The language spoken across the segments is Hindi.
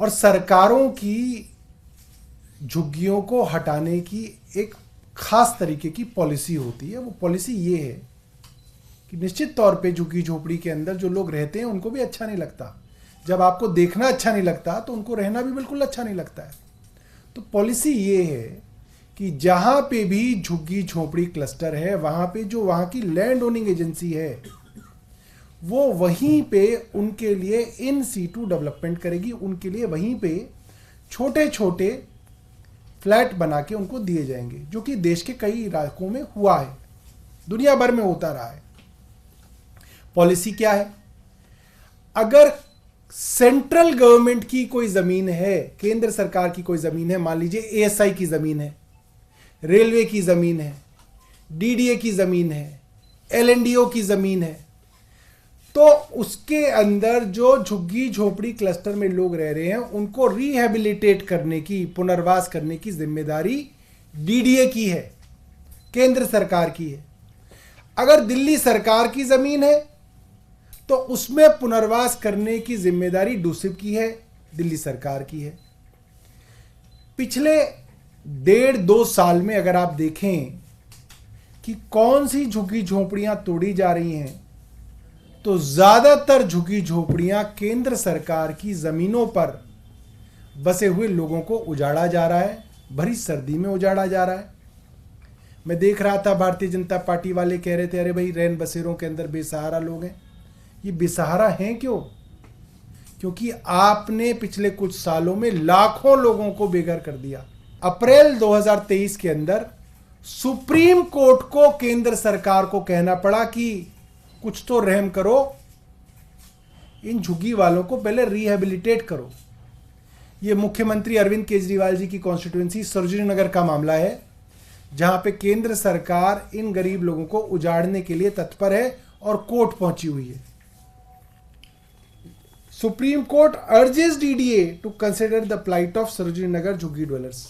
और सरकारों की झुग्गियों को हटाने की एक खास तरीके की पॉलिसी होती है। वो पॉलिसी ये है कि निश्चित तौर पे झुग्गी झोपड़ी के अंदर जो लोग रहते हैं उनको भी अच्छा नहीं लगता। जब आपको देखना अच्छा नहीं लगता तो उनको रहना भी बिल्कुल अच्छा नहीं लगता है। तो पॉलिसी ये है कि जहां पे भी झुग्गी झोपड़ी क्लस्टर है वहां पे जो वहां की लैंड ओनिंग एजेंसी है वो वहीं पे उनके लिए इन सीटू डेवलपमेंट करेगी। उनके लिए वहीं पे छोटे छोटे फ्लैट बना के उनको दिए जाएंगे, जो कि देश के कई इलाकों में हुआ है, दुनिया भर में होता रहा है। पॉलिसी क्या है? अगर सेंट्रल गवर्नमेंट की कोई जमीन है, केंद्र सरकार की कोई जमीन है, मान लीजिए एएसआई की जमीन है, रेलवे की जमीन है, डीडीए की जमीन है, एलएनडीओ की जमीन है, तो उसके अंदर जो झुग्गी झोपड़ी क्लस्टर में लोग रह रहे हैं उनको रिहेबिलिटेट करने की, पुनर्वास करने की जिम्मेदारी डीडीए की है, केंद्र सरकार की है। अगर दिल्ली सरकार की जमीन है तो उसमें पुनर्वास करने की जिम्मेदारी डूसिब की है, दिल्ली सरकार की है। पिछले 1.5-2 साल में अगर आप देखें कि कौन सी झुग्गी झोपड़ियां तोड़ी जा रही हैं, तो ज्यादातर झुग्गी झोपड़ियां केंद्र सरकार की जमीनों पर बसे हुए लोगों को उजाड़ा जा रहा है, भरी सर्दी में उजाड़ा जा रहा है। मैं देख रहा था भारतीय जनता पार्टी वाले कह रहे थे अरे भाई रैन बसेरों के अंदर बेसहारा लोग हैं। ये बेसहारा हैं क्यों? क्योंकि आपने पिछले कुछ सालों में लाखों लोगों को बेघर कर दिया। अप्रैल 2023 के अंदर सुप्रीम कोर्ट को केंद्र सरकार को कहना पड़ा कि कुछ तो रहम करो, इन झुग्गी वालों को पहले रिहेबिलिटेट करो। यह मुख्यमंत्री अरविंद केजरीवाल जी की कॉन्स्टिट्यूएंसी सरोजिनी नगर का मामला है, जहां पे केंद्र सरकार इन गरीब लोगों को उजाड़ने के लिए तत्पर है और कोर्ट पहुंची हुई है। Supreme Court urges DDA to consider the plight of Sarojini Nagar jhuggi dwellers.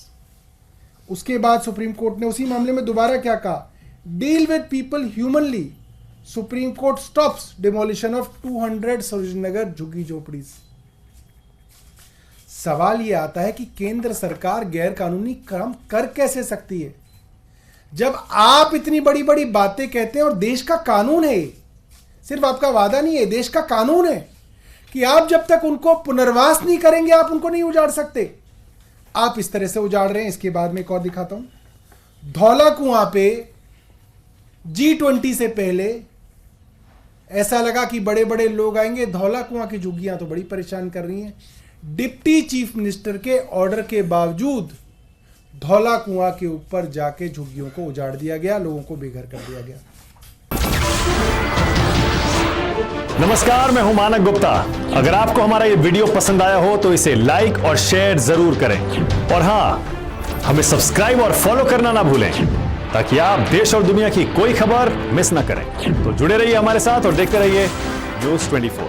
उसके बाद सुप्रीम कोर्ट ने उसी मामले में दोबारा क्या कहा? Deal with people humanely. Supreme Court stops demolition of 200 Sarojini Nagar jhuggi झोपड़ीज। सवाल यह आता है कि केंद्र सरकार गैर कानूनी काम कर कैसे सकती है जब आप इतनी बड़ी बड़ी बातें कहते हैं और देश का कानून है, सिर्फ आपका वादा नहीं है, देश का कानून है कि आप जब तक उनको पुनर्वास नहीं करेंगे आप उनको नहीं उजाड़ सकते। आप इस तरह से उजाड़ रहे हैं। इसके बाद में एक और दिखाता हूं। धौला कुआं पे G20 से पहले ऐसा लगा कि बड़े बड़े लोग आएंगे, धौला कुआं की झुग्गियां तो बड़ी परेशान कर रही हैं। डिप्टी चीफ मिनिस्टर के ऑर्डर के बावजूद धौला कुआं के ऊपर जाके झुग्गियों को उजाड़ दिया गया, लोगों को बेघर कर दिया गया। नमस्कार, मैं हूं मानक गुप्ता। अगर आपको हमारा ये वीडियो पसंद आया हो तो इसे लाइक और शेयर जरूर करें, और हां, हमें सब्सक्राइब और फॉलो करना ना भूलें ताकि आप देश और दुनिया की कोई खबर मिस ना करें। तो जुड़े रहिए हमारे साथ और देखते रहिए न्यूज़ 24।